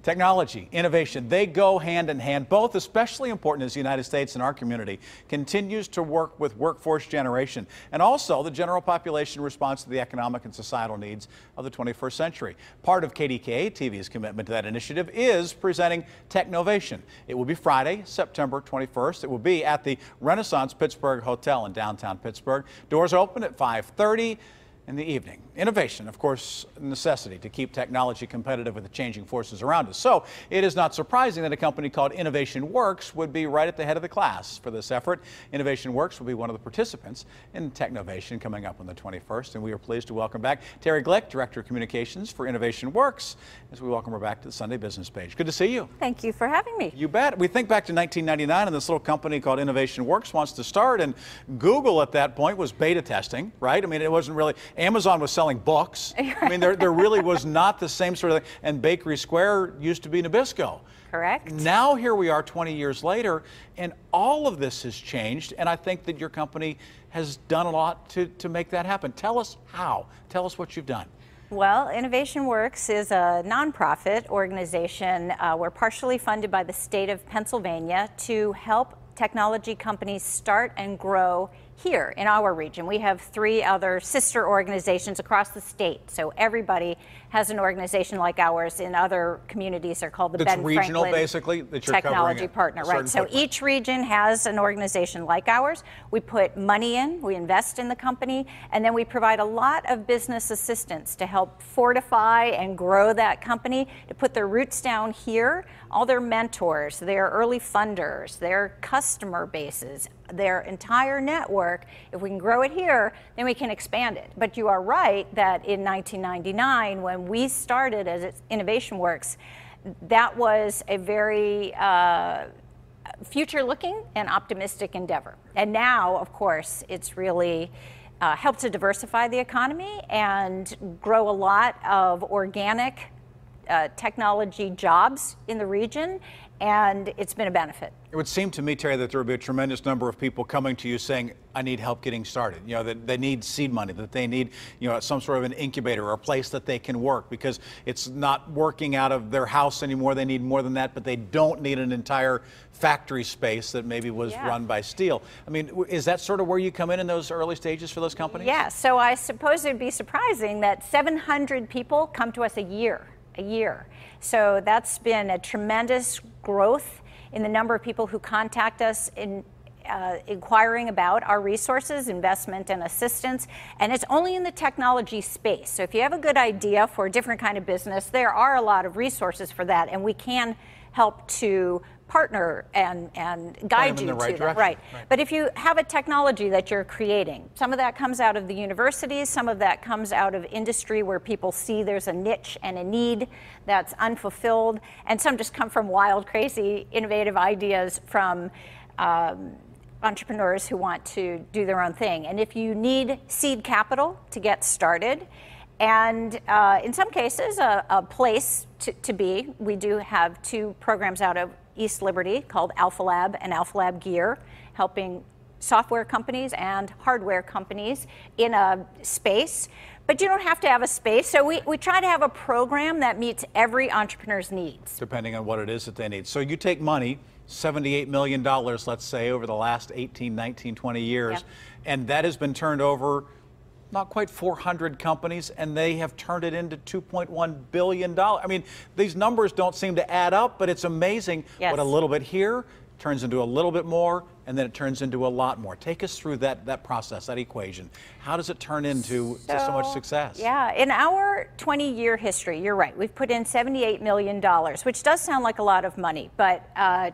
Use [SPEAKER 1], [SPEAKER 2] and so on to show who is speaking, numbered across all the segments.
[SPEAKER 1] Technology, innovation, they go hand in hand, both especially important as the United States and our community continues to work with workforce generation and also the general population response to the economic and societal needs of the 21st century. Part of KDKA TV's commitment to that initiative is presenting Technovation. It will be Friday, September 21st. It will be at the Renaissance Pittsburgh Hotel in downtown Pittsburgh. Doors open at 5:30 in the evening. Innovation, of course, a necessity to keep technology competitive with the changing forces around us. So it is not surprising that a company called Innovation Works would be right at the head of the class for this effort. Innovation Works will be one of the participants in Technovation coming up on the 21st. And we are pleased to welcome back Terry Glick, Director of Communications for Innovation Works, as we welcome her back to the Sunday Business Page. Good to see you.
[SPEAKER 2] Thank you for having me.
[SPEAKER 1] You bet. We think back to 1999 and this little company called Innovation Works wants to start, and Google at that point was beta testing, right? I mean, it wasn't really, Amazon was selling books. I mean, there really was not the same sort of thing. And Bakery Square used to be Nabisco.
[SPEAKER 2] Correct.
[SPEAKER 1] Now here we are 20 years later, and all of this has changed, and I think that your company has done a lot to make that happen. Tell us how. Tell us what you've done.
[SPEAKER 2] Well, Innovation Works is a nonprofit organization. We're partially funded by the state of Pennsylvania to help technology companies start and grow here in our region. We have 3 other sister organizations across the state. So everybody has an organization like ours in other communities. They're called the Ben
[SPEAKER 1] regional,
[SPEAKER 2] Franklin
[SPEAKER 1] basically, that you're
[SPEAKER 2] Technology Partner. Right. So each region has an organization like ours. We put money in, we invest in the company, and then we provide a lot of business assistance to help fortify and grow that company, to put their roots down here, all their mentors, their early funders, their customer bases, their entire network. If we can grow it here, then we can expand it. But you are right that in 1999, when we started as Innovation Works, that was a very future-looking and optimistic endeavor. And now, of course, it's really helped to diversify the economy and grow a lot of organic technology jobs in the region, and it's been a benefit.
[SPEAKER 1] It would seem to me, Terry, that there would be a tremendous number of people coming to you saying, I need help getting started. You know, that they need seed money, that they need, you know, some sort of an incubator or a place that they can work because it's not working out of their house anymore. They need more than that, but they don't need an entire factory space that maybe was run by steel. I mean, is that sort of where you come in those early stages for those companies?
[SPEAKER 2] Yeah, so I suppose it'd be surprising that 700 people come to us a year. So that's been a tremendous growth in the number of people who contact us in inquiring about our resources, investment, and assistance. And it's only in the technology space. So if you have a good idea for a different kind of business, there are a lot of resources for that, and we can help to partner and guide you to that. Right. But if you have a technology that you're creating, some of that comes out of the universities, some of that comes out of industry where people see there's a niche and a need that's unfulfilled, and some just come from wild, crazy, innovative ideas from entrepreneurs who want to do their own thing. And if you need seed capital to get started, and in some cases, a place to be, we do have 2 programs out of East Liberty called Alpha Lab and Alpha Lab Gear, helping software companies and hardware companies in a space. But you don't have to have a space, so we try to have a program that meets every entrepreneur's needs.
[SPEAKER 1] Depending on what it is that they need. So you take money, $78 million, let's say, over the last 18, 19, 20 years, and that has been turned over not quite 400 companies, and they have turned it into $2.1 billion. I mean, these numbers don't seem to add up, but it's amazing what a little bit here turns into a little bit more, and then it turns into a lot more. Take us through that process, that equation. How does it turn into so much success?
[SPEAKER 2] Yeah, in our 20-year history, you're right, we've put in $78 million, which does sound like a lot of money, but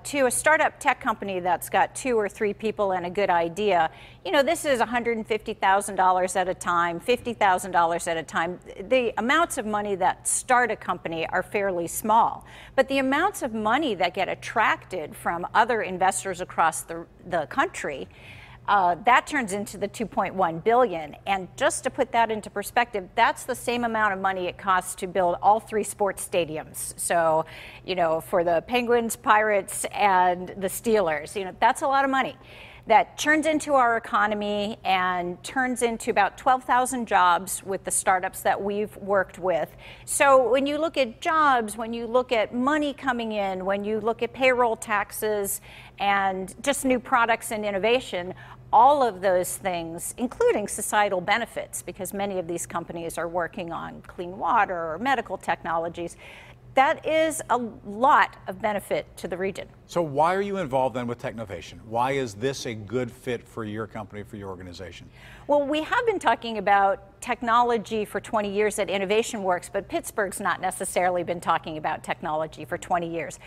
[SPEAKER 2] to a startup tech company that's got 2 or 3 people and a good idea, you know, this is $150,000 at a time, $50,000 at a time. The amounts of money that start a company are fairly small, but the amounts of money that get attracted from other investors across the country, that turns into the $2.1 billion. And just to put that into perspective, that's the same amount of money it costs to build all 3 sports stadiums. So, you know, for the Penguins, Pirates, and the Steelers, you know, that's a lot of money. that turns into our economy and turns into about 12,000 jobs with the startups that we've worked with. So when you look at jobs, when you look at money coming in, when you look at payroll taxes and just new products and innovation, all of those things, including societal benefits, because many of these companies are working on clean water or medical technologies, that is a lot of benefit to the region.
[SPEAKER 1] So why are you involved then with Technovation? Why is this a good fit for your company, for your organization?
[SPEAKER 2] Well, we have been talking about technology for 20 years at Innovation Works, but Pittsburgh's not necessarily been talking about technology for 20 years.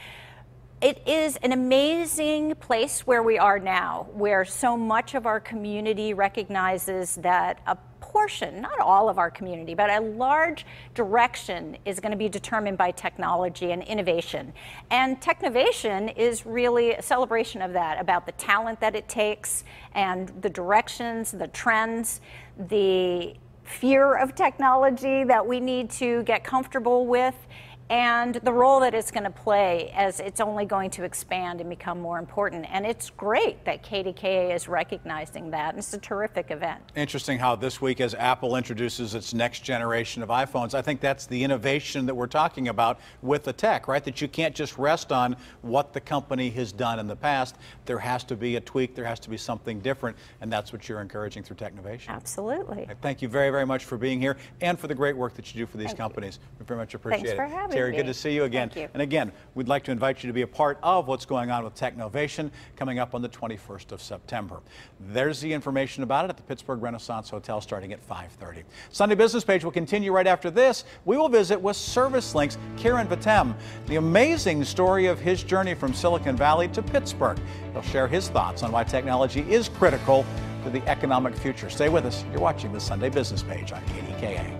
[SPEAKER 2] It is an amazing place where we are now, where so much of our community recognizes that a portion, not all of our community, but a large direction is going to be determined by technology and innovation. And Technovation is really a celebration of that, about the talent that it takes and the directions, the trends, the fear of technology that we need to get comfortable with, and the role that it's going to play as it's only going to expand and become more important. And it's great that KDKA is recognizing that. It's a terrific event.
[SPEAKER 1] Interesting how this week, as Apple introduces its next generation of iPhones, I think that's the innovation that we're talking about with the tech, right? That you can't just rest on what the company has done in the past. There has to be a tweak, there has to be something different, and that's what you're encouraging through Technovation.
[SPEAKER 2] Absolutely.
[SPEAKER 1] Thank you very, very much for being here and for the great work that you do for these companies. We very much appreciate it.
[SPEAKER 2] Thanks for having me.
[SPEAKER 1] Terry, good to see you again.
[SPEAKER 2] Thank you.
[SPEAKER 1] And again, we'd like to invite you to be a part of what's going on with Technovation coming up on the 21st of September. There's the information about it at the Pittsburgh Renaissance Hotel starting at 5:30. Sunday Business Page will continue right after this. We will visit with ServiceLink's Kieran Vatem, the amazing story of his journey from Silicon Valley to Pittsburgh. He'll share his thoughts on why technology is critical to the economic future. Stay with us. You're watching the Sunday Business Page on KDKA.